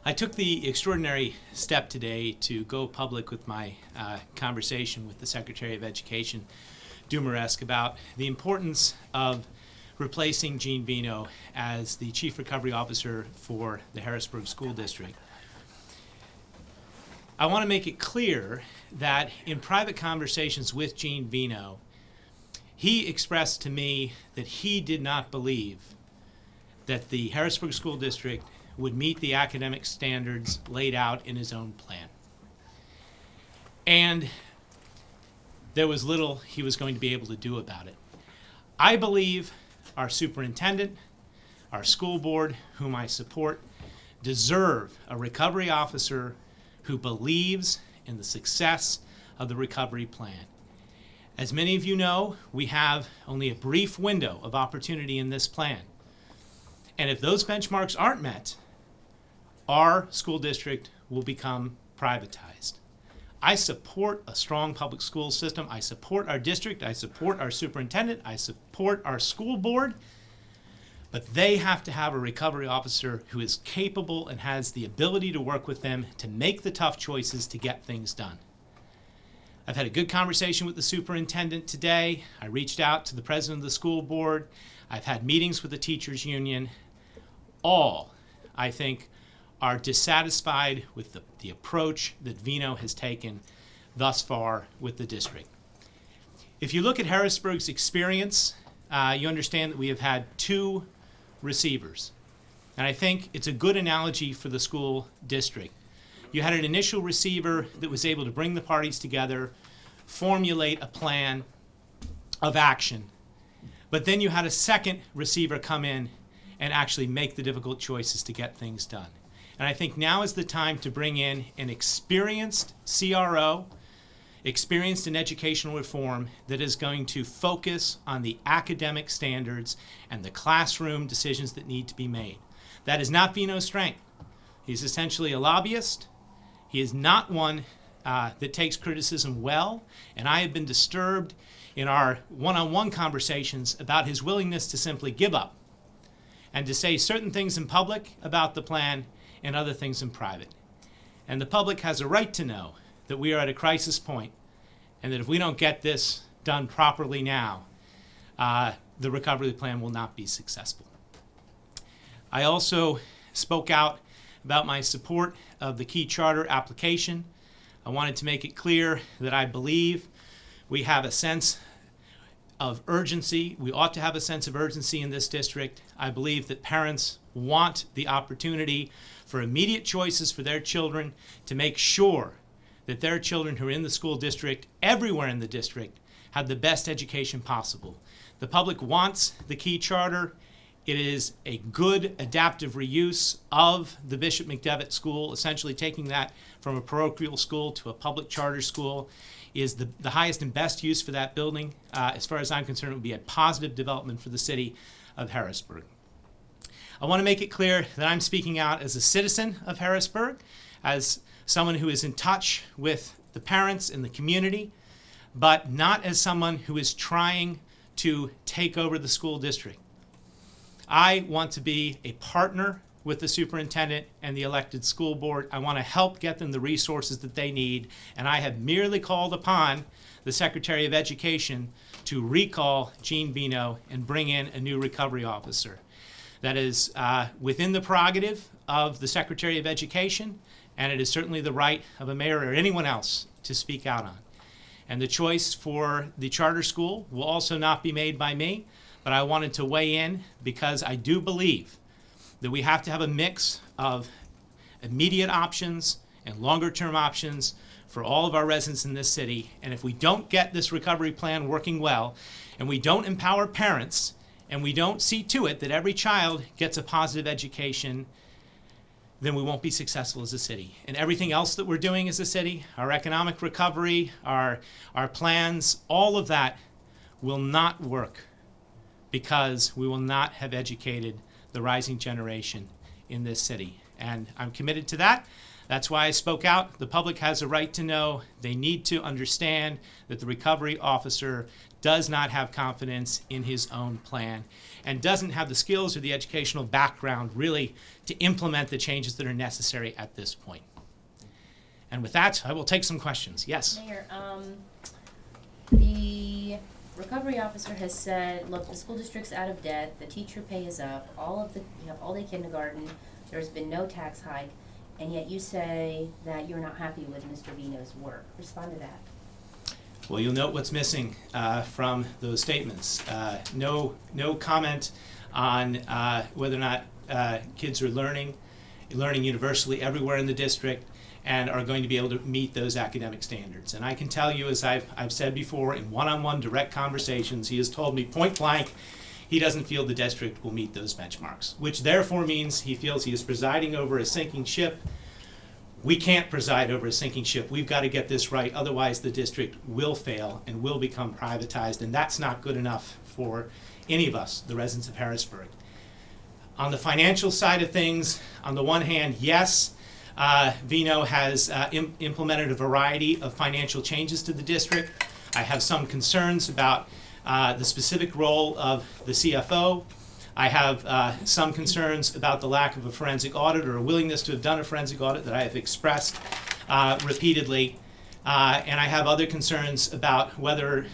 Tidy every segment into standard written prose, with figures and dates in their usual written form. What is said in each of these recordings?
I took the extraordinary step today to go public with my conversation with the Secretary of Education, Dumaresque, about the importance of replacing Gene Veno as the Chief Recovery Officer for the Harrisburg School District. I want to make it clear that in private conversations with Gene Veno, he expressed to me that he did not believe that the Harrisburg School District would meet the academic standards laid out in his own plan. And there was little he was going to be able to do about it. I believe our superintendent, our school board, whom I support, deserve a recovery officer who believes in the success of the recovery plan. As many of you know, we have only a brief window of opportunity in this plan. And if those benchmarks aren't met, our school district will become privatized. I support a strong public school system. I support our district. I support our superintendent. I support our school board. But they have to have a recovery officer who is capable and has the ability to work with them to make the tough choices to get things done. I've had a good conversation with the superintendent today. I reached out to the president of the school board. I've had meetings with the teachers union. All, I think, are dissatisfied with the approach that Veno has taken thus far with the district. If you look at Harrisburg's experience, you understand that we have had two receivers. And I think it's a good analogy for the school district. You had an initial receiver that was able to bring the parties together, formulate a plan of action, but then you had a second receiver come in and actually make the difficult choices to get things done. And I think now is the time to bring in an experienced CRO, experienced in educational reform, that is going to focus on the academic standards and the classroom decisions that need to be made. That is not Veno's strength. He's essentially a lobbyist. He is not one that takes criticism well, and I have been disturbed in our one-on-one conversations about his willingness to simply give up and to say certain things in public about the plan and other things in private. And the public has a right to know that we are at a crisis point, and that if we don't get this done properly now, the recovery plan will not be successful. I also spoke out about my support of the Key Charter application. I wanted to make it clear that I believe we have a sense of urgency. We ought to have a sense of urgency in this district. I believe that parents want the opportunity for immediate choices for their children to make sure that their children who are in the school district, everywhere in the district, have the best education possible. The public wants the Key Charter. It is a good adaptive reuse of the Bishop McDevitt School, essentially taking that from a parochial school to a public charter school is the highest and best use for that building. As far as I'm concerned, it would be a positive development for the city of Harrisburg. I want to make it clear that I'm speaking out as a citizen of Harrisburg, as someone who is in touch with the parents and the community, but not as someone who is trying to take over the school district. I want to be a partner with the superintendent and the elected school board. I want to help get them the resources that they need, and I have merely called upon the Secretary of Education to recall Gene Veno and bring in a new recovery officer. That is within the prerogative of the Secretary of Education, and it is certainly the right of a mayor or anyone else to speak out on. And the choice for the charter school will also not be made by me, but I wanted to weigh in because I do believe that we have to have a mix of immediate options and longer-term options for all of our residents in this city. And if we don't get this recovery plan working well, and we don't empower parents, and we don't see to it that every child gets a positive education, then we won't be successful as a city. And everything else that we're doing as a city, our economic recovery, our plans, all of that will not work because we will not have educated the rising generation in this city. And I'm committed to that. That's why I spoke out. The public has a right to know. They need to understand that the recovery officer does not have confidence in his own plan and doesn't have the skills or the educational background really to implement the changes that are necessary at this point. And with that, I will take some questions. Yes? Mayor, the recovery officer has said, look, the school district's out of debt, the teacher pay is up, you have all-day kindergarten, there's been no tax hike, and yet you say that you're not happy with Mr. Vino's work. Respond to that. Well, you'll note what's missing from those statements. No comment on whether or not kids are learning universally everywhere in the district and are going to be able to meet those academic standards. And I can tell you, as I've said before, in one-on-one direct conversations, he has told me point blank he doesn't feel the district will meet those benchmarks, which therefore means he feels he is presiding over a sinking ship. We can't preside over a sinking ship. We've got to get this right, otherwise the district will fail and will become privatized, and that's not good enough for any of us, the residents of Harrisburg. On the financial side of things, on the one hand, yes, Vino has implemented a variety of financial changes to the district. I have some concerns about the specific role of the CFO. I have some concerns about the lack of a forensic audit or a willingness to have done a forensic audit that I have expressed repeatedly. And I have other concerns about whether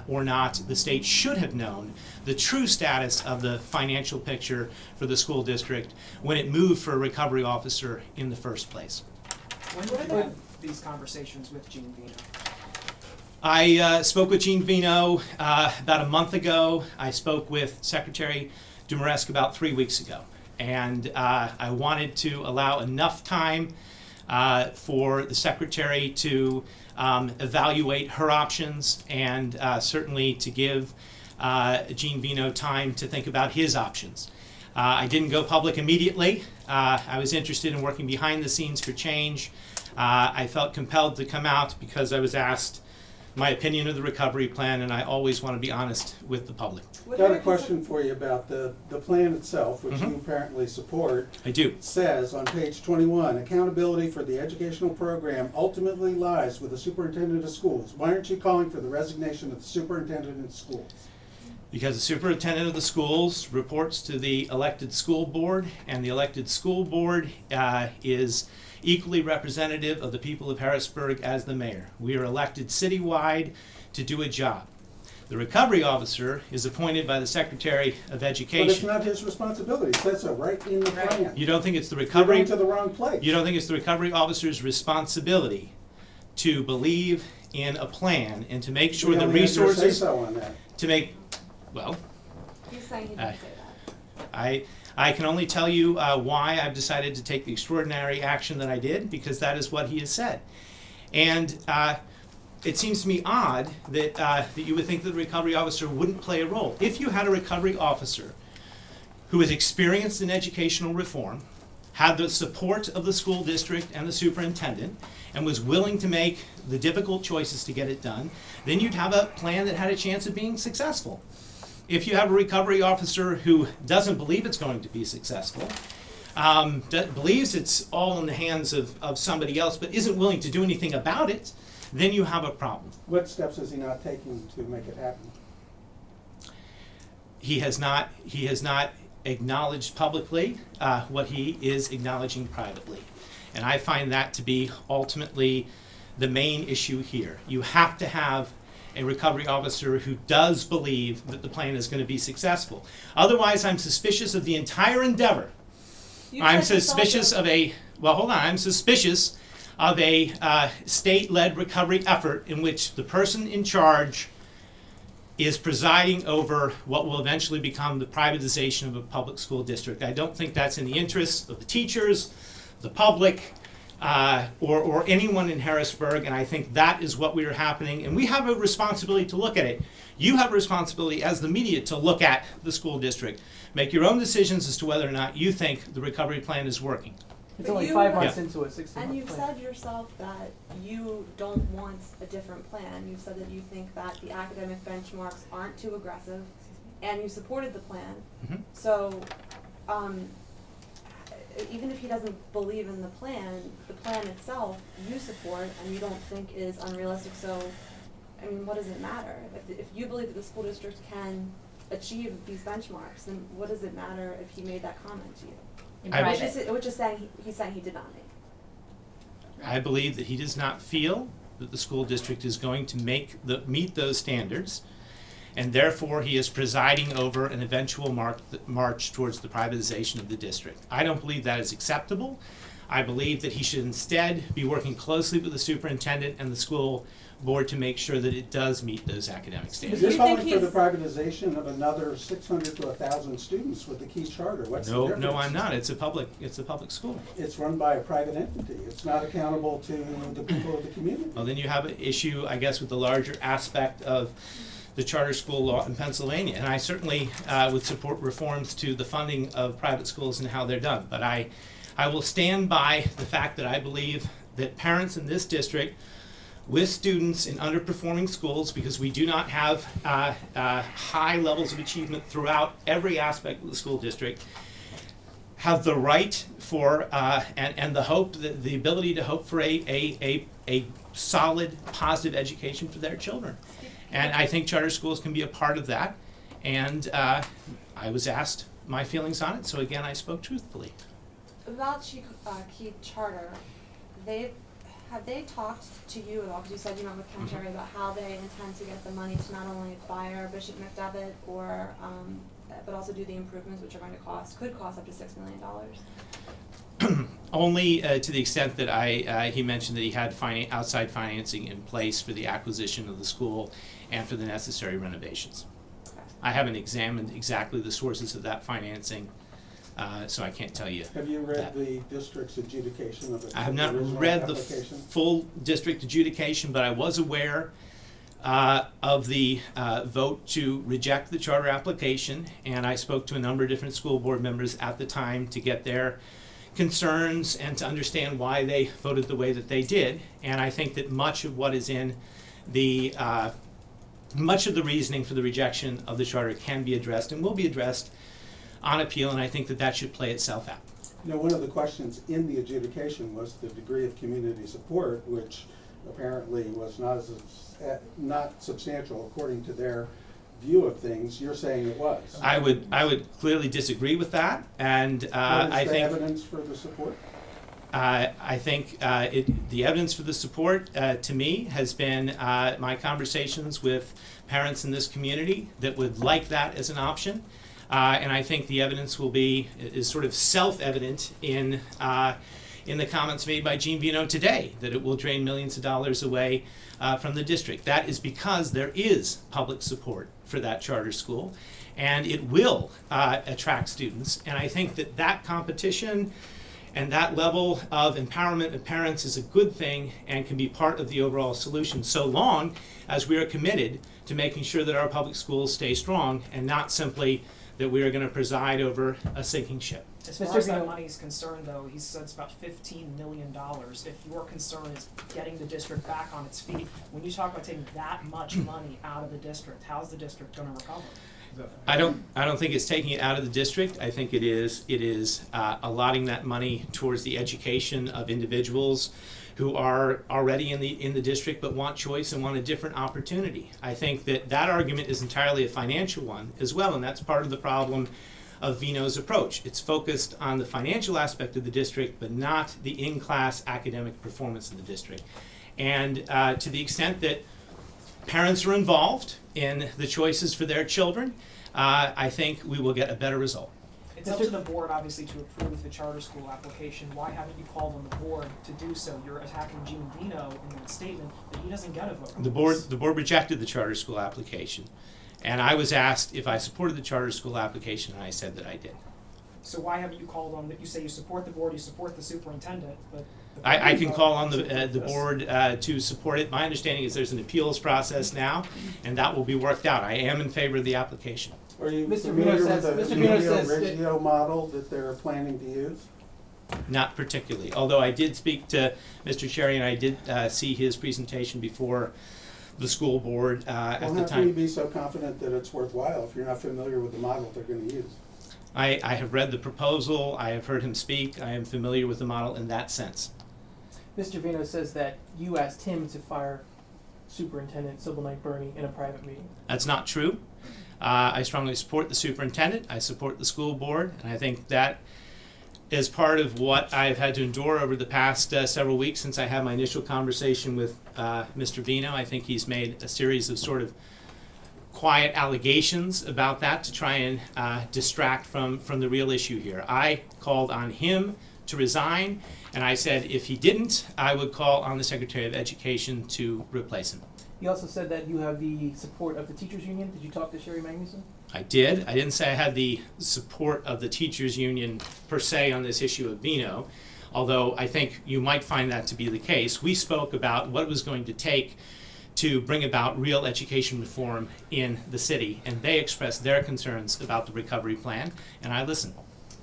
or not the state should have known the true status of the financial picture for the school district when it moved for a recovery officer in the first place. When did you have these conversations with Gene Vino? I spoke with Gene Vino about a month ago. I spoke with Secretary Dumaresque about 3 weeks ago. And I wanted to allow enough time for the Secretary to evaluate her options and certainly to give Gene Vino time to think about his options. I didn't go public immediately. I was interested in working behind the scenes for change. I felt compelled to come out because I was asked my opinion of the recovery plan, and I always want to be honest with the public. Got a question for you about the plan itself, which you apparently support. I do. It says on page 21, accountability for the educational program ultimately lies with the superintendent of schools. Why aren't you calling for the resignation of the superintendent of schools? Because the superintendent of the schools reports to the elected school board, and the elected school board is equally representative of the people of Harrisburg as the mayor. We are elected citywide to do a job. The recovery officer is appointed by the Secretary of Education. But it's not his responsibility. It says so right in the plan. You don't think it's the You're recovery? going to the wrong place. You don't think it's the recovery officer's responsibility to believe in a plan and to make sure We the only have your resources say-so on that. to make, well, He's saying he didn't say that. I can only tell you why I've decided to take the extraordinary action that I did, because that is what he has said. And it seems to me odd that, that you would think that the recovery officer wouldn't play a role. If you had a recovery officer who is experienced in educational reform, had the support of the school district and the superintendent, and was willing to make the difficult choices to get it done, then you'd have a plan that had a chance of being successful. If you have a recovery officer who doesn't believe it's going to be successful, believes it's all in the hands of somebody else, but isn't willing to do anything about it, then you have a problem. What steps is he not taking to make it happen? He has not acknowledged publicly what he is acknowledging privately. And I find that to be ultimately the main issue here. You have to have a recovery officer who does believe that the plan is going to be successful. Otherwise, I'm suspicious of the entire endeavor. I'm suspicious of a, well, hold on, I'm suspicious of a state-led recovery effort in which the person in charge is presiding over what will eventually become the privatization of a public school district. I don't think that's in the interests of the teachers, the public, or anyone in Harrisburg, and I think that is what we are happening, and we have a responsibility to look at it. You have a responsibility as the media to look at the school district. Make your own decisions as to whether or not you think the recovery plan is working. It's But only you- 5 months Yeah. into a 16-month And you've plan. said yourself that you don't want a different plan. You've said that you think that the academic benchmarks aren't too aggressive, and you supported the plan. Mhm. So, even if he doesn't believe in the plan itself, you support and you don't think is unrealistic, so, I mean, what does it matter? If you believe that the school district can achieve these benchmarks, then what does it matter if he made that comment to you? In I- private. Which is saying, he's saying he did not make. I believe that he does not feel that the school district is going to meet those standards, and therefore he is presiding over an eventual march towards the privatization of the district. I don't believe that is acceptable. I believe that he should instead be working closely with the superintendent and the school board to make sure that it does meet those academic standards. You're you think calling for the he's- privatization of another 600 to 1,000 students with the Key Charter. What's the No, difference? no, I'm not. It's a public school. It's run by a private entity. It's not accountable to the people of the community. Well, then you have an issue, I guess, with the larger aspect of the charter school law in Pennsylvania. And I certainly would support reforms to the funding of private schools and how they're done. But I will stand by the fact that I believe that parents in this district with students in underperforming schools, because we do not have high levels of achievement throughout every aspect of the school district, have the right for and the hope, the ability to hope for a solid, positive education for their children. And I think charter schools can be a part of that. And I was asked my feelings on it, so again, I spoke truthfully. About Key Charter, have they talked to you at all, because you said you met with Ken Cherry, about how they intend to get the money to not only acquire Bishop McDevitt or, but also do the improvements, which are going to could cost up to $6 million? Only to the extent that he mentioned that he had outside financing in place for the acquisition of the school and for the necessary renovations. Okay. I haven't examined exactly the sources of that financing, so I can't tell you. Have you read that. the district's adjudication of the I have not original read the application? full district adjudication, but I was aware of the vote to reject the charter application, and I spoke to a number of different school board members at the time to get their concerns and to understand why they voted the way that they did. And I think that much of what is in the much of the reasoning for the rejection of the charter can be addressed and will be addressed on appeal, and I think that that should play itself out. You know, one of the questions in the adjudication was the degree of community support, which apparently was not substantial according to their view of things. You're saying it was. I would clearly disagree with that, and I What is the think evidence for the support? I think the evidence for the support to me has been my conversations with parents in this community that would like that as an option. And I think the evidence is sort of self-evident in the comments made by Gene Vino today, that it will drain millions of dollars away from the district. That is because there is public support for that charter school, and it will attract students. And I think that competition and that level of empowerment of parents is a good thing and can be part of the overall solution, so long as we are committed to making sure that our public schools stay strong and not simply that we are going to preside over a sinking ship. As far Mr. as that Vino- money is concerned, though, he said it's about $15 million. If your concern is getting the district back on its feet, when you talk about taking that much money out of the district, how's the district going to recover? I don't think it's taking it out of the district. I think it is allotting that money towards the education of individuals who are already in the district but want choice and want a different opportunity. I think that argument is entirely a financial one as well, and that's part of the problem of Vino's approach. It's focused on the financial aspect of the district, but not the in-class academic performance of the district. And to the extent that parents are involved in the choices for their children, I think we will get a better result. It's up to the board, obviously, to approve the charter school application. Why haven't you called on the board to do so? You're attacking Gene Vino in that statement, but he doesn't get a vote. The board rejected the charter school application, and I was asked if I supported the charter school application, and I said that I did. So why haven't you called on, you say you support the board, you support the superintendent, but... the I board can vote call on to approve the this. board to support it. My understanding is there's an appeals process now, and that will be worked out. I am in favor of the application. Are you Mr. familiar Vino with says- the Mr. Vino Emilio says that- Reggio model that they're planning to use? Not particularly, although I did speak to Mr. Cherry, and I did see his presentation before the school board at Well, the how can you time. be so confident that it's worthwhile if you're not familiar with the model they're going to use? I have read the proposal, I have heard him speak, I am familiar with the model in that sense. Mr. Vino says that you asked him to fire Superintendent Sybil Knight Burney in a private meeting. That's not true. I strongly support the superintendent, I support the school board, and I think that is part of what I've had to endure over the past several weeks since I had my initial conversation with Mr. Vino. I think he's made a series of sort of quiet allegations about that to try and distract from the real issue here. I called on him to resign, and I said if he didn't, I would call on the Secretary of Education to replace him. He also said that you have the support of the teachers union. Did you talk to Sherry Magnuson? I did. I didn't say I had the support of the teachers union per se on this issue of Vino, although I think you might find that to be the case. We spoke about what it was going to take to bring about real education reform in the city, and they expressed their concerns about the recovery plan, and I listened.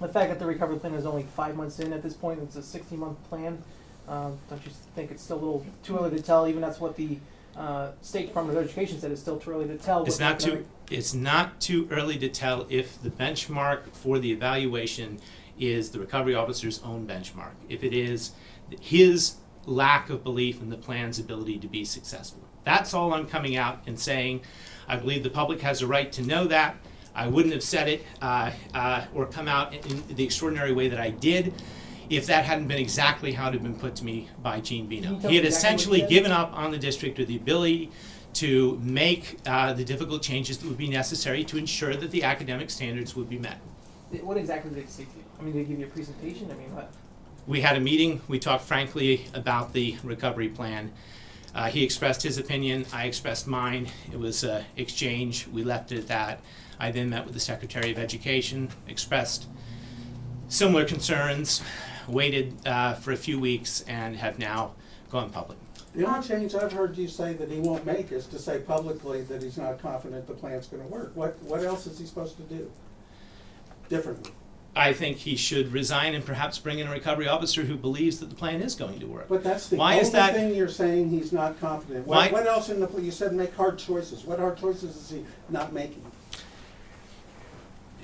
The fact that the recovery plan is only 5 months in at this point, it's a 60-month plan. Don't you think it's still a little too early to tell? Even that's what the State Department of Education said, it's still too early to tell. It's not too early to tell if the benchmark for the evaluation is the recovery officer's own benchmark. If it is his lack of belief in the plan's ability to be successful. That's all I'm coming out and saying. I believe the public has a right to know that. I wouldn't have said it or come out in the extraordinary way that I did if that hadn't been exactly how it had been put to me by Gene Vino. Can you tell He had me exactly what essentially he said? given up on the district or the ability to make the difficult changes that would be necessary to ensure that the academic standards would be met. What exactly did they say to you? I mean, did they give you a presentation? I mean, what? We had a meeting. We talked frankly about the recovery plan. He expressed his opinion. I expressed mine. It was an exchange. We left it at that. I then met with the Secretary of Education, expressed similar concerns, waited for a few weeks, and have now gone public. The only change I've heard you say that he won't make is to say publicly that he's not confident the plan's gonna work. What else is he supposed to do differently? I think he should resign and perhaps bring in a recovery officer who believes that the plan is going to work. But that's the Why only is that- thing you're saying he's not confident. Why- What else in the, you said make hard choices. What hard choices is he not making?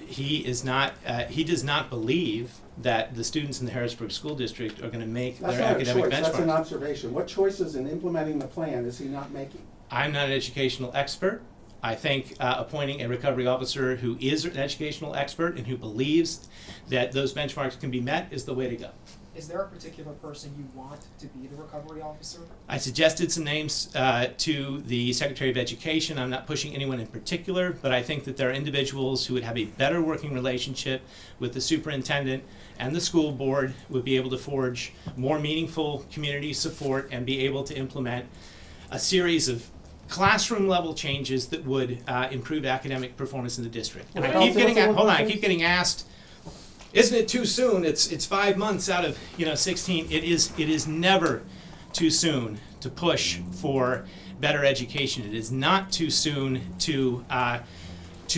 He is not. He does not believe that the students in the Harrisburg School District are going to make That's their not a academic choice, that's an benchmarks. observation. What choices in implementing the plan is he not making? I'm not an educational expert. I think appointing a recovery officer who is an educational expert and who believes that those benchmarks can be met is the way to go. Is there a particular person you want to be the recovery officer? I suggested some names to the Secretary of Education. I'm not pushing anyone in particular, but I think that there are individuals who would have a better working relationship with the superintendent and the school board, would be able to forge more meaningful community support and be able to implement a series of classroom level changes that would improve academic performance in the district. And What I keep else? getting, What's the hold on, I one keep thing? getting asked, isn't it too soon? It's 5 months out of 16. It is never too soon to push for better education. It is not too soon to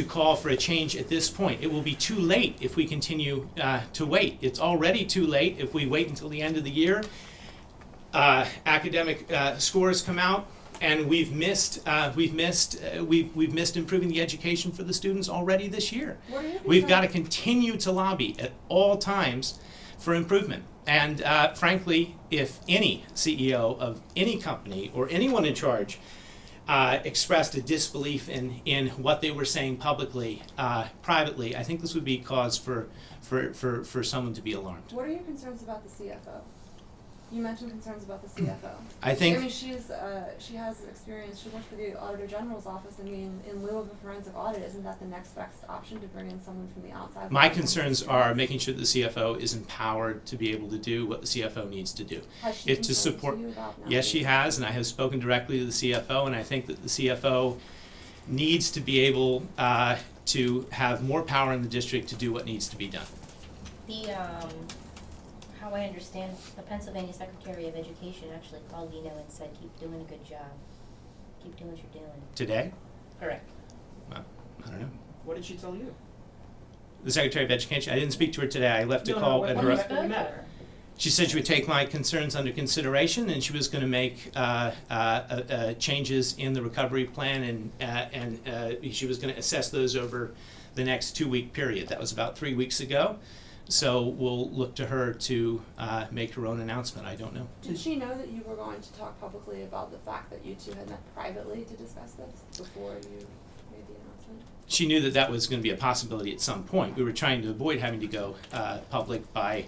call for a change at this point. It will be too late if we continue to wait. It's already too late if we wait until the end of the year. Academic scores come out, and we've missed improving the education for the students already this year. What are your We've got to concerns? continue to lobby at all times for improvement. And frankly, if any CEO of any company or anyone in charge expressed a disbelief in what they were saying publicly, privately, I think this would be cause for someone to be alarmed. What are your concerns about the CFO? You mentioned concerns about the CFO. I think- I mean, she has experience. She works for the Auditor General's office. I mean, in lieu of a forensic audit, isn't that the next best option to bring in someone from the outside? My concerns are making sure the CFO is empowered to be able to do what the CFO needs to do. Has she If to consulted support, you about yes, she nominating? has, and I have spoken directly to the CFO, and I think that the CFO needs to be able to have more power in the district to do what needs to be done. How I understand, the Pennsylvania Secretary of Education actually called Vino and said, keep doing a good job. Keep doing what you're doing. Today? Correct. Well, I don't know. What did she tell you? The Secretary of Education, I didn't speak to her today. I left a No, call when at you her. met- when you met her. She said she would take my concerns under consideration, and she was going to make changes in the recovery plan, and she was going to assess those over the next 2-week period. That was about 3 weeks ago. So we'll look to her to make her own announcement. I don't know. Did she know that you were going to talk publicly about the fact that you two had met privately to discuss this before you made the announcement? She knew that that was going to be a possibility at some point. We were trying to avoid having to go public by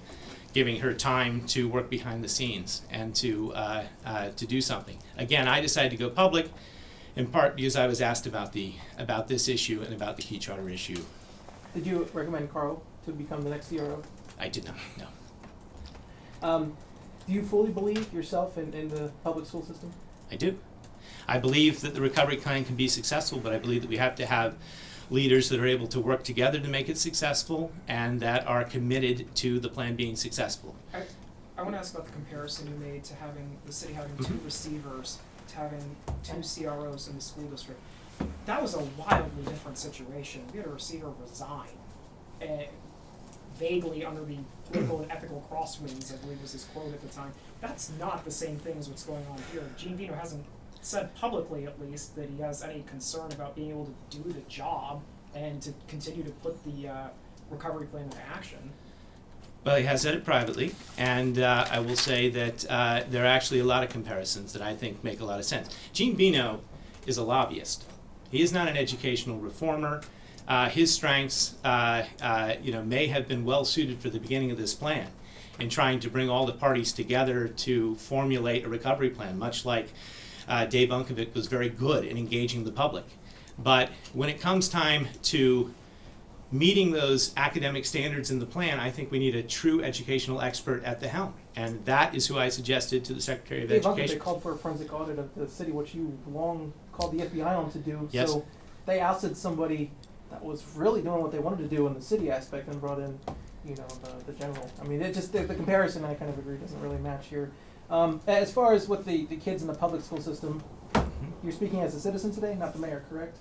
giving her time to work behind the scenes and to do something. Again, I decided to go public in part because I was asked about this issue and about the Key Charter issue. Did you recommend Carl to become the next CRO? I did not, no. Do you fully believe yourself in the public school system? I do. I believe that the recovery plan can be successful, but I believe that we have to have leaders that are able to work together to make it successful and that are committed to the plan being successful. I want to ask about the comparison you made to having the city having 2 receivers, to having 2 CROs in the school district. That was a wildly different situation. We had a receiver resign, vaguely under the political and ethical crosswinds, I believe was his quote at the time. That's not the same thing as what's going on here. Gene Vino hasn't said publicly, at least, that he has any concern about being able to do the job and to continue to put the recovery plan into action. Well, he has said it privately, and I will say that there are actually a lot of comparisons that I think make a lot of sense. Gene Vino is a lobbyist. He is not an educational reformer. His strengths, may have been well suited for the beginning of this plan in trying to bring all the parties together to formulate a recovery plan, much like Dave Unkovic was very good in engaging the public. But when it comes time to meeting those academic standards in the plan, I think we need a true educational expert at the helm. And that is who I suggested to the Secretary of Dave Education. Unkovic called for a forensic audit of the city, which you long called the FBI on to do. Yes. So they ousted somebody that was really doing what they wanted to do in the city aspect and brought in, the general. I mean, the comparison, I kind of agree, doesn't really match here. As far as with the kids in the public school system, you're speaking as a citizen today, not the mayor, correct?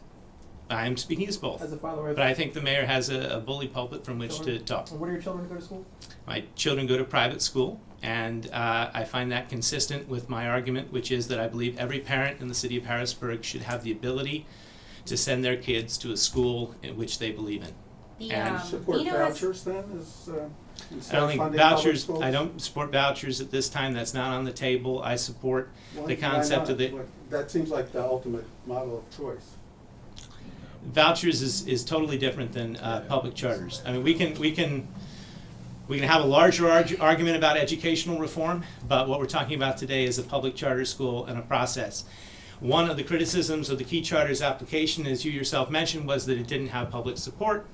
I'm speaking as both. As a father of But I think the mayor has a bully pulpit from which to talk. And where do your children go to school? My children go to private school, and I find that consistent with my argument, which is that I believe every parent in the city of Harrisburg should have the ability to send their kids to a school in which they believe in. The, And Support Vino has- vouchers then, is, I instead don't of think funding public vouchers, schools? I don't support vouchers at this time. That's not on the table. I support Why the concept not? of the Like, that seems like the ultimate model of choice. vouchers is totally different than public charters. I mean, we can have a larger argument about educational reform, but what we're talking about today is a public charter school and a process. One of the criticisms of the Key Charters application, as you yourself mentioned, was that it didn't have public support.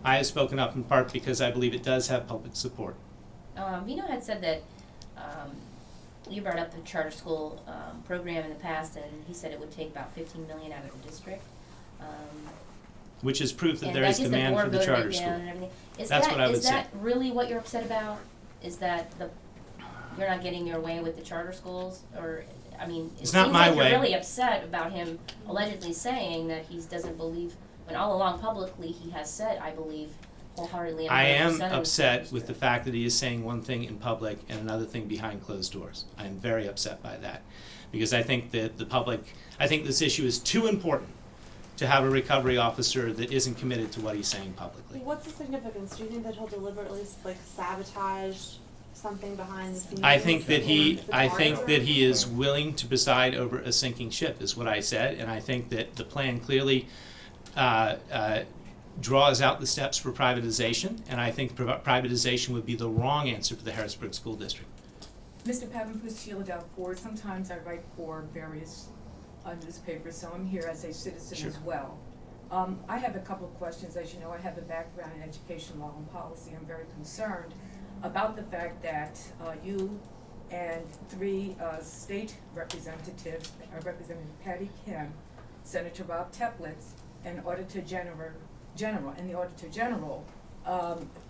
I have spoken up in part because I believe it does have public support. Vino had said that you brought up the charter school program in the past, and he said it would take about $15 million out of the district. Which is proof that And there I is guess demand for board the voted it charter down school. and everything. Is That's that, what I would is that really what you're upset about? Is that you're not getting your way with the charter schools, or I mean, it It's not seems my like way. you're really upset about him allegedly saying that he doesn't believe, when all along publicly he has said, I believe wholeheartedly. And I 100% am of his upset speech. with the fact that he is saying one thing in public and another thing behind closed doors. I am very upset by that, because I think that I think this issue is too important to have a recovery officer that isn't committed to what he's saying publicly. What's the significance? Do you think that he'll deliberately sabotage something behind the scenes? I think that he If it's is willing to preside over a sinking ship, is what I said, and I think that the plan clearly draws out the steps for privatization, and I think privatization would be the wrong answer for the Harrisburg School District. Mr. Pavenpoose, Sheila Dalford. Sometimes I write for various newspapers, so I'm here as a citizen Sure. as well. I have a couple of questions. As you know, I have a background in education law and policy. I'm very concerned about the fact that you and 3 state representatives, Representative Patty Kim, Senator Rob Teplitz, and Auditor General, and the Auditor General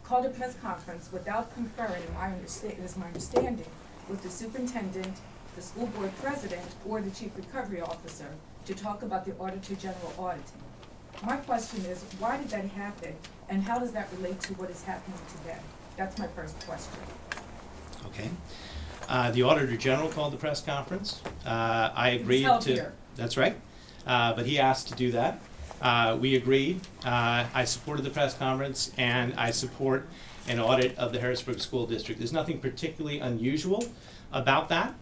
called a press conference without conferring, it is my understanding, with the superintendent, the school board president, or the chief recovery officer to talk about the Auditor General auditing. My question is, why did that happen, and how does that relate to what is happening today? That's my first question. Okay. The Auditor General called the press conference. I agreed held to. here. That's right. But he asked to do that. we agreed. I supported the press conference, and I support an audit of the Harrisburg School District. There's nothing particularly unusual about that.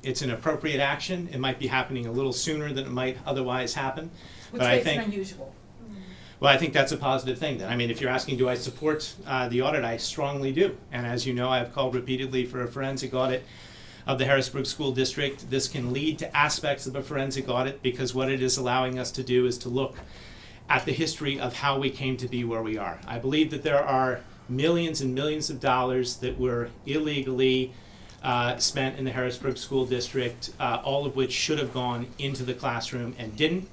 It's an appropriate action. It might be happening a little sooner than it might otherwise happen. Which But I makes it think, unusual. well, I think that's a positive thing then. I mean, if you're asking, do I support the audit, I strongly do. And as you know, I've called repeatedly for a forensic audit of the Harrisburg School District. This can lead to aspects of a forensic audit, because what it is allowing us to do is to look at the history of how we came to be where we are. I believe that there are millions and millions of dollars that were illegally spent in the Harrisburg School District, all of which should have gone into the classroom and didn't.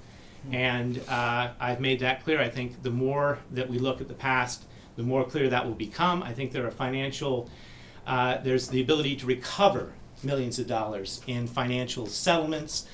And I've made that clear. I think the more that we look at the past, the more clear that will become. I think there are financial, there's the ability to recover millions of dollars in financial settlements,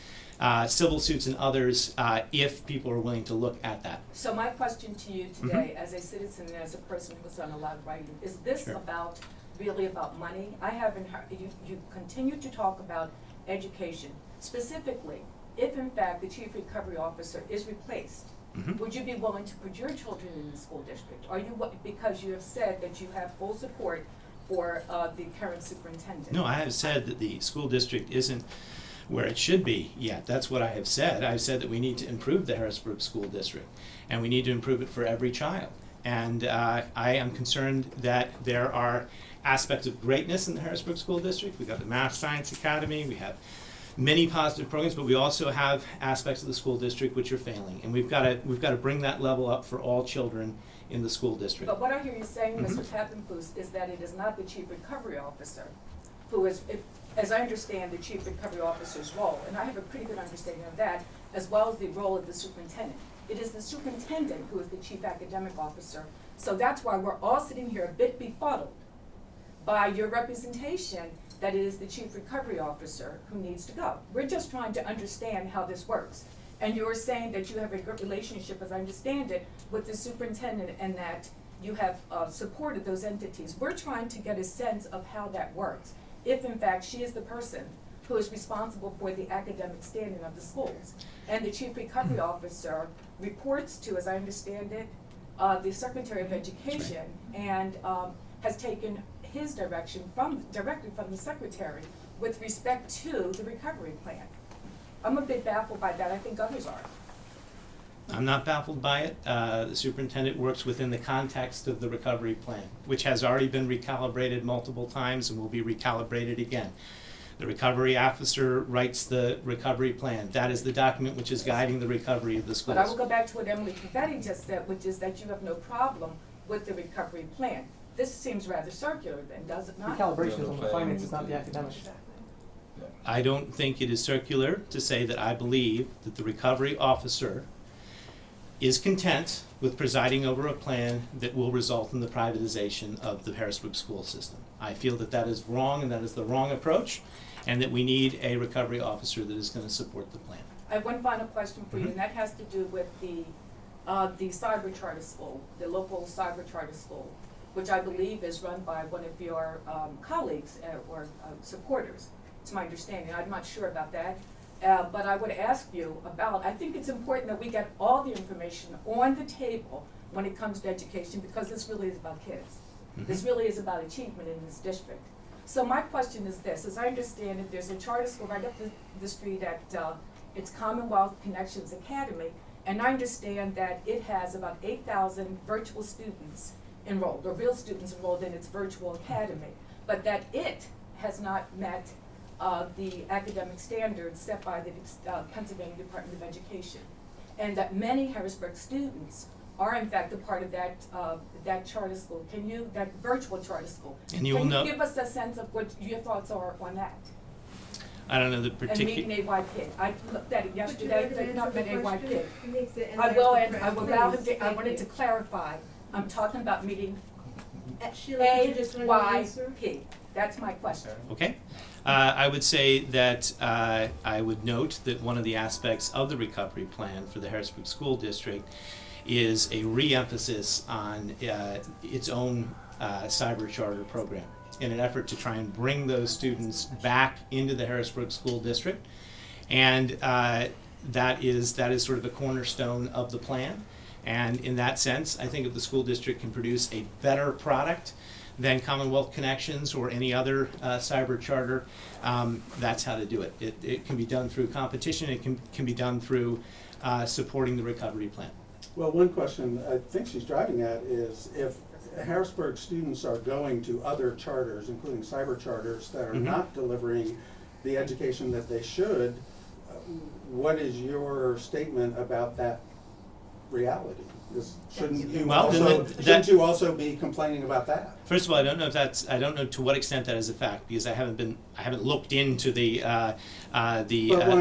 civil suits and others, if people are willing to look at that. So my question to you today, as a citizen and as a person who's done a lot of writing, is this Sure. about, really about money? I haven't heard, you continue to talk about education. Specifically, if in fact the chief recovery officer is replaced, Mhm. would you be willing to put your children in the school district? Are you, because you have said that you have full support for the current superintendent? No, I have said that the school district isn't where it should be yet. That's what I have said. I've said that we need to improve the Harrisburg School District, and we need to improve it for every child. And I am concerned that there are aspects of greatness in the Harrisburg School District. We've got the Math Science Academy, we have many positive programs, but we also have aspects of the school district which are failing. And we've got to bring that level up for all children in the school district. But what I hear you saying, Mhm. Mr. Pappenfuss, is that it is not the chief recovery officer who is, as I understand the chief recovery officer's role, and I have a pretty good understanding of that, as well as the role of the superintendent. It is the superintendent who is the chief academic officer. So that's why we're all sitting here a bit befuddled by your representation that it is the chief recovery officer who needs to go. We're just trying to understand how this works. And you're saying that you have a good relationship, as I understand it, with the superintendent, and that you have supported those entities. We're trying to get a sense of how that works, if in fact she is the person who is responsible for the academic standing of the schools. And the chief recovery officer reports to, as I understand it, the Secretary of Education, and has taken his direction directly from the Secretary with respect to the recovery plan. I'm a bit baffled by that. I think others are. I'm not baffled by it. The superintendent works within the context of the recovery plan, which has already been recalibrated multiple times and will be recalibrated again. The recovery officer writes the recovery plan. That is the document which is guiding the recovery of the schools. But I will go back to what Emily Confetti just said, which is that you have no problem with the recovery plan. This seems rather circular then, does it The not? calibration is on the finances, not the academics. I don't think it is circular to say that I believe that the recovery officer is content with presiding over a plan that will result in the privatization of the Harrisburg school system. I feel that that is wrong, and that is the wrong approach, and that we need a recovery officer that is going to support the plan. I have one final question for you, and that has to do with the cyber charter school, the local cyber charter school, which I believe is run by one of your colleagues or supporters. It's my understanding. I'm not sure about that. But I would ask you about, I think it's important that we get all the information on the table when it comes to education, because this really is about kids. This really is about achievement in this district. So my question is this: as I understand it, there's a charter school right up the street at it's Commonwealth Connections Academy, and I understand that it has about 8,000 virtual students enrolled, or real students enrolled in its virtual academy, but that it has not met the academic standards set by the Pennsylvania Department of Education, and that many Harrisburg students are in fact a part of that charter school. Can you, that virtual charter school? And you will know. Can you give us a sense of what your thoughts are on that? I don't know the And particular. meeting AY Kid. I looked at it yesterday, Would you like did to not answer meet the AY question? Kid. He needs to I will, answer and the I will allow him please. to, I Thank wanted you. to clarify. I'm talking about meeting Sheila, you just want to answer? AYP. That's my question. Okay. I would say that I would note that one of the aspects of the recovery plan for the Harrisburg School District is a re-emphasis on its own cyber charter program in an effort to try and bring those students back into the Harrisburg School District. And that is sort of the cornerstone of the plan. And in that sense, I think if the school district can produce a better product than Commonwealth Connections or any other cyber charter, that's how to do it. It can be done through competition. It can be done through supporting the recovery plan. Well, one question I think she's driving at is if Harrisburg students are going to other charters, including cyber charters, that are not delivering the education that they should, what is your statement about that reality? Shouldn't you also be complaining about that? First of all, I don't know to what extent that is a fact, because I haven't looked into the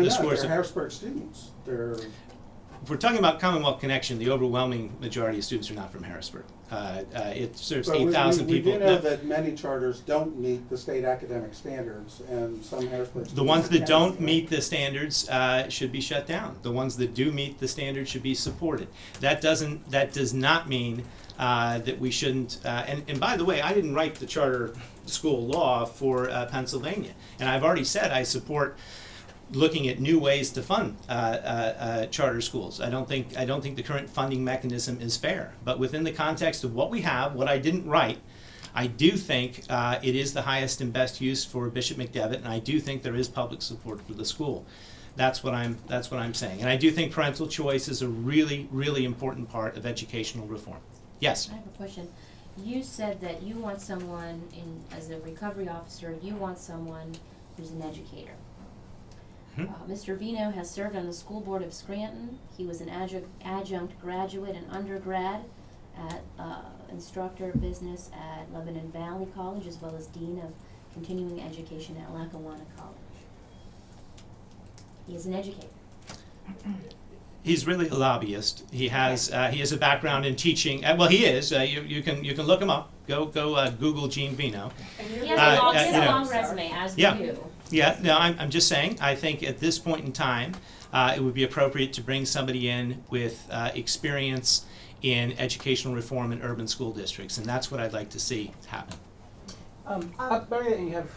scores. They're Harrisburg students. If we're talking about Commonwealth Connection, the overwhelming majority of students are not from Harrisburg. It serves 8,000 people. We do know that many charters don't meet the state academic standards, and some Harrisburg students. The ones that don't meet the standards should be shut down. The ones that do meet the standards should be supported. That does not mean that we shouldn't. And by the way, I didn't write the charter school law for Pennsylvania, and I've already said I support looking at new ways to fund charter schools. I don't think the current funding mechanism is fair. But within the context of what we have, what I didn't write, I do think it is the highest and best use for Bishop McDevitt, and I do think there is public support for the school. That's what I'm saying. And I do think parental choice is a really, really important part of educational reform. Yes? I have a question. You said that you want someone as a recovery officer, you want someone who's an educator. Mr. Vino has served on the school board of Scranton. He was an adjunct graduate and undergrad at instructor of business at Lebanon Valley College, as well as dean of continuing education at Lackawanna College. He is an educator. He's really a lobbyist. He has a background in teaching. Well, he is. You can look him up. Go Google Gene Vino. He has a long resume, as do you. Yeah, no, I'm just saying, I think at this point in time, it would be appropriate to bring somebody in with experience in educational reform in urban school districts, and that's what I'd like to see happen. Mary, you have,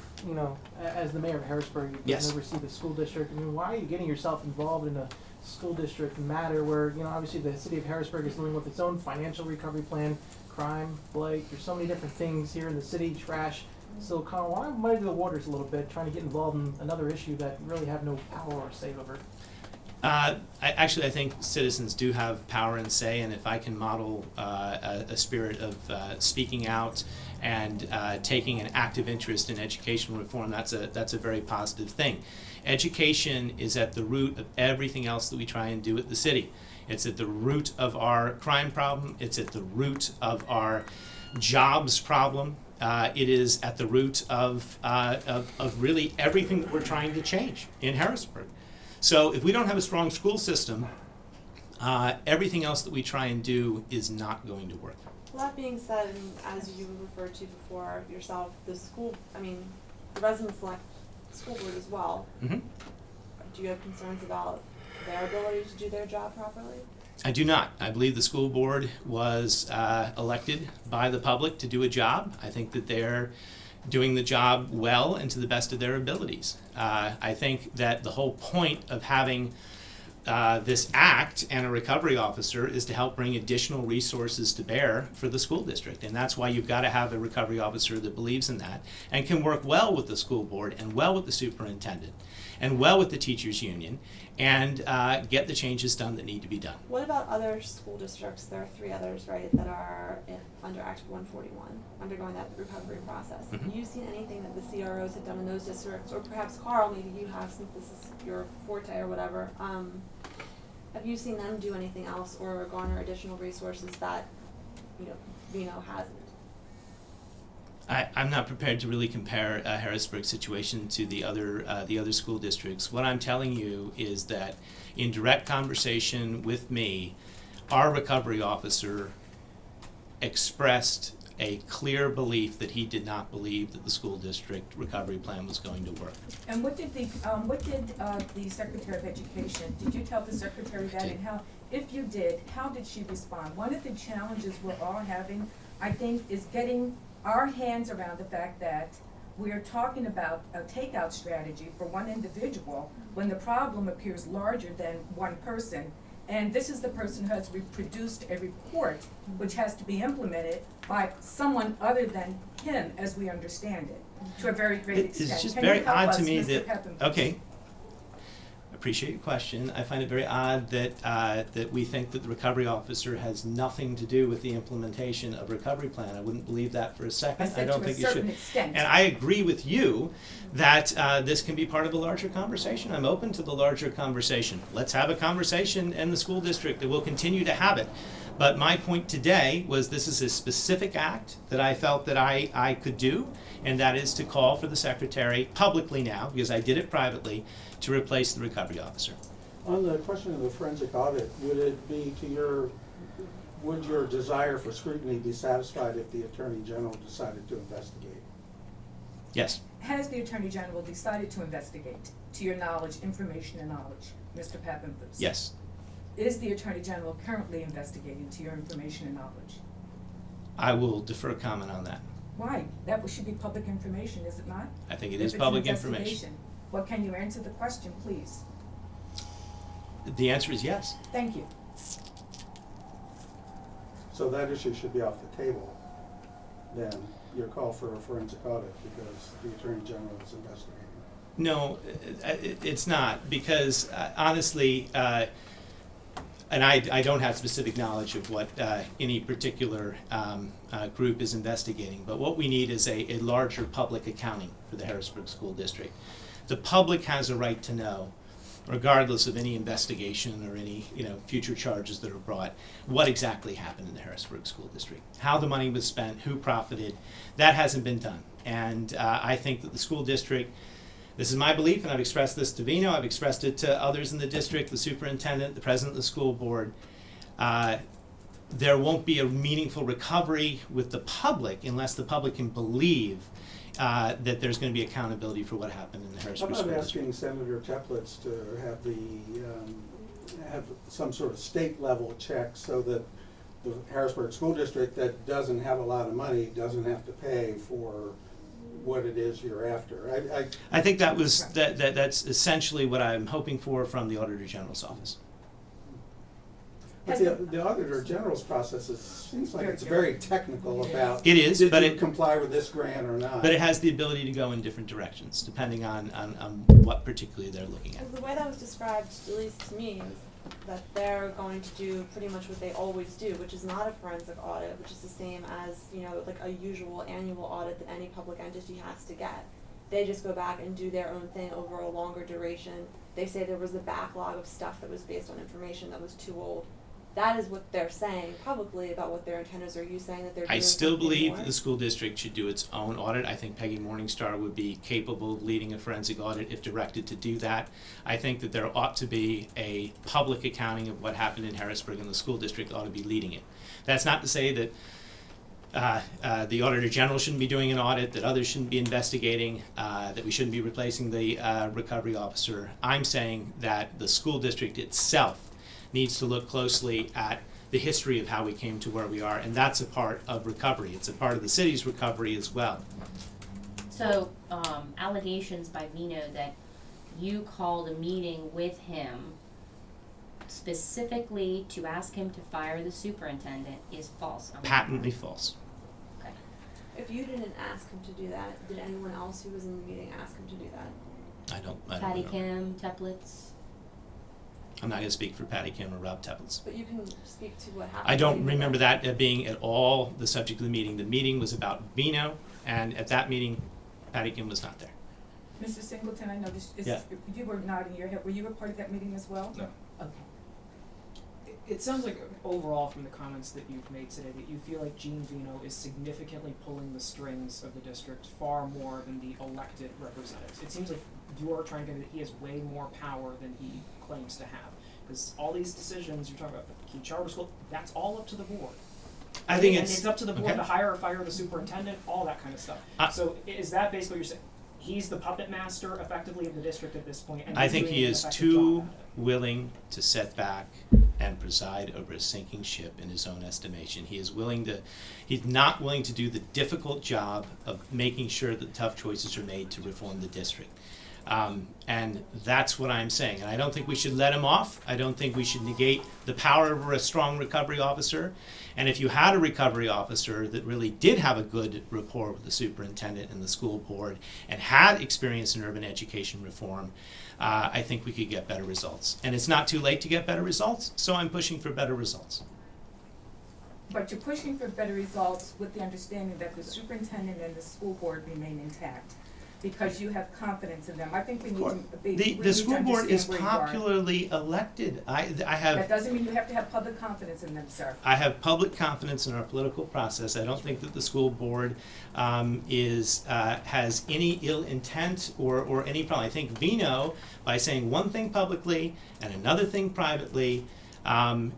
as the mayor of Harrisburg, you oversee the school district. I mean, why are you getting yourself involved in a school district matter where, obviously the city of Harrisburg is dealing with its own financial recovery plan, crime, blight, there's so many different things here in the city, trash. So, Colin, why muddy the waters a little bit, trying to get involved in another issue that you really have no power or say over? I think citizens do have power and say, and if I can model a spirit of speaking out and taking an active interest in educational reform, that's a very positive thing. Education is at the root of everything else that we try and do at the city. It's at the root of our crime problem. It's at the root of our jobs problem. It is at the root of really everything that we're trying to change in Harrisburg. So if we don't have a strong school system, everything else that we try and do is not going to work. Well, that being said, and as you referred to before yourself, the residents select school board as well. Mm-hmm. Do you have concerns about their ability to do their job properly? I do not. I believe the school board was elected by the public to do a job. I think that they're doing the job well and to the best of their abilities. I think that the whole point of having this act and a recovery officer is to help bring additional resources to bear for the school district. And that's why you've got to have a recovery officer that believes in that and can work well with the school board and well with the superintendent and well with the teachers union and get the changes done that need to be done. What about other school districts? There are 3 others, right, that are under Act 141, undergoing that recovery process. Mm-hmm. Have you seen anything that the CROs have done in those districts, or perhaps Carl, maybe you have, since this is your forte or whatever, have you seen them do anything else or garner additional resources that, Vino hasn't? I'm not prepared to really compare Harrisburg's situation to the other school districts. What I'm telling you is that in direct conversation with me, our recovery officer expressed a clear belief that he did not believe that the school district recovery plan was going to work. And what did the Secretary of Education, did you tell the Secretary that, and how, if you did, how did she respond? One of the challenges we're all having, I think, is getting our hands around the fact that we are talking about a takeout strategy for one individual when the problem appears larger than one person. And this is the person who has produced a report which has to be implemented by someone other than him, as we understand it, to a very great extent. It's just Can you very help odd us, to me Mr. that, Pepin, please? okay. Appreciate your question. I find it very odd that that we think that the recovery officer has nothing to do with the implementation of a recovery plan. I wouldn't believe that for a second. I said don't to think a you should. certain extent. And I agree with you that this can be part of a larger conversation. I'm open to the larger conversation. Let's have a conversation in the school district, and we'll continue to have it. But my point today was this is a specific act that I felt that I could do, and that is to call for the secretary publicly now, because I did it privately, to replace the recovery officer. On the question of the forensic audit, would it be would your desire for scrutiny be satisfied if the Attorney General decided to investigate? Yes. Has the Attorney General decided to investigate, to your knowledge, information and knowledge, Mr. Pappenfuss? Yes. Is the Attorney General currently investigating, to your information and knowledge? I will defer comment on that. Why? That should be public information, is it not? I think it If is it's an public information. investigation. Well, can you answer the question, please? The answer is yes. Thank you. So that issue should be off the table, then, your call for a forensic audit, because the Attorney General is investigating. No, it's not, because honestly, and I don't have specific knowledge of what any particular group is investigating, but what we need is a larger public accounting for the Harrisburg School District. The public has a right to know, regardless of any investigation or any future charges that are brought, what exactly happened in the Harrisburg School District, how the money was spent, who profited. That hasn't been done, and I think that the school district, this is my belief, and I've expressed this to Vino, I've expressed it to others in the district, the superintendent, the president of the school board. There won't be a meaningful recovery with the public unless the public can believe that there's going to be accountability for what happened in the Harrisburg How School about District. asking Senator Teplitz to have some sort of state level check so that the Harrisburg School District that doesn't have a lot of money doesn't have to pay for what it is you're after? I think that's essentially what I'm hoping for from the Auditor General's office. But the Auditor General's process seems like it's very technical about. It is, did but you it comply with this grant or not? But it has the ability to go in different directions, depending on what particularly they're looking at. The way that was described, at least to me, is that they're going to do pretty much what they always do, which is not a forensic audit, which is the same as, like a usual annual audit that any public entity has to get. They just go back and do their own thing over a longer duration. They say there was a backlog of stuff that was based on information that was too old. That is what they're saying publicly about what their intent is. Are you saying that they're doing I still something believe more? that the school district should do its own audit. I think Peggy Morningstar would be capable of leading a forensic audit if directed to do that. I think that there ought to be a public accounting of what happened in Harrisburg, and the school district ought to be leading it. That's not to say that the Auditor General shouldn't be doing an audit, that others shouldn't be investigating, that we shouldn't be replacing the recovery officer. I'm saying that the school district itself needs to look closely at the history of how we came to where we are, and that's a part of recovery. It's a part of the city's recovery as well. So, allegations by Vino that you called a meeting with him specifically to ask him to fire the superintendent is false. Patently false. Okay. If you didn't ask him to do that, did anyone else who was in the meeting ask him to do that? I don't Patty know. Kim, Teplitz. I'm not going to speak for Patty Kim or Rob Teplitz. But you can speak to what happened. I don't when you remember were there. that being at all the subject of the meeting. The meeting was about Vino, and at that meeting, Patty Kim was not there. Mr. Singleton, I know Yeah. you were nodding your head. Were you a part of that meeting as well? No. Okay. It sounds like overall from the comments that you've made today that you feel like Gene Vino is significantly pulling the strings of the district far more than the elected representatives. It seems like you are trying to get that he has way more power than he claims to have. Because all these decisions you're talking about, the key charter school, that's all up to the board. I think and it's up to the board okay. to hire or fire the superintendent, all that kind of stuff. So is that basically what you're saying? He's the puppet master effectively of the district at this point, and I he's think doing he an is effective too job at it. willing to set back and preside over a sinking ship in his own estimation. He's not willing to do the difficult job of making sure that tough choices are made to reform the district. And that's what I'm saying. And I don't think we should let him off. I don't think we should negate the power of a strong recovery officer. And if you had a recovery officer that really did have a good rapport with the superintendent and the school board and had experience in urban education reform, I think we could get better results. And it's not too late to get better results, so I'm pushing for better results. But you're pushing for better results with the understanding that the superintendent and the school board remain intact, because you have confidence in them. I think we need to be. The school board is understand where you are. popularly elected. I That have doesn't mean you have to have public confidence in them, sir. I have public confidence in our political process. I don't think that the school board has any ill intent or any problem. I think Vino, by saying one thing publicly and another thing privately,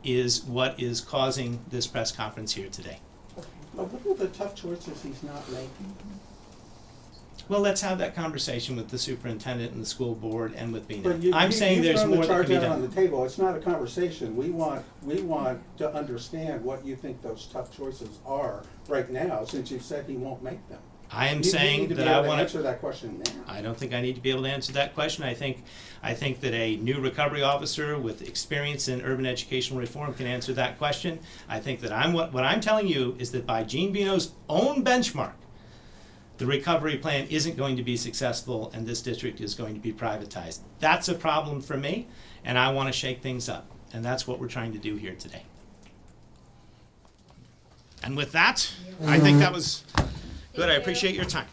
is what is causing this press conference here today. What are the tough choices he's not making? Well, let's have that conversation with the superintendent and the school board and with Vino. But I'm saying there's more that can be the charge out on done. the table. It's not a conversation. We want to understand what you think those tough choices are right now, since you've said he won't make them. I am You saying need to that be I able to want answer that question now. I don't think I need to be able to answer that question. I think that a new recovery officer with experience in urban educational reform can answer that question. I think that what I'm telling you is that by Gene Vino's own benchmark, the recovery plan isn't going to be successful and this district is going to be privatized. That's a problem for me, and I want to shake things up. And that's what we're trying to do here today. And with that, I think that was good. I appreciate your time.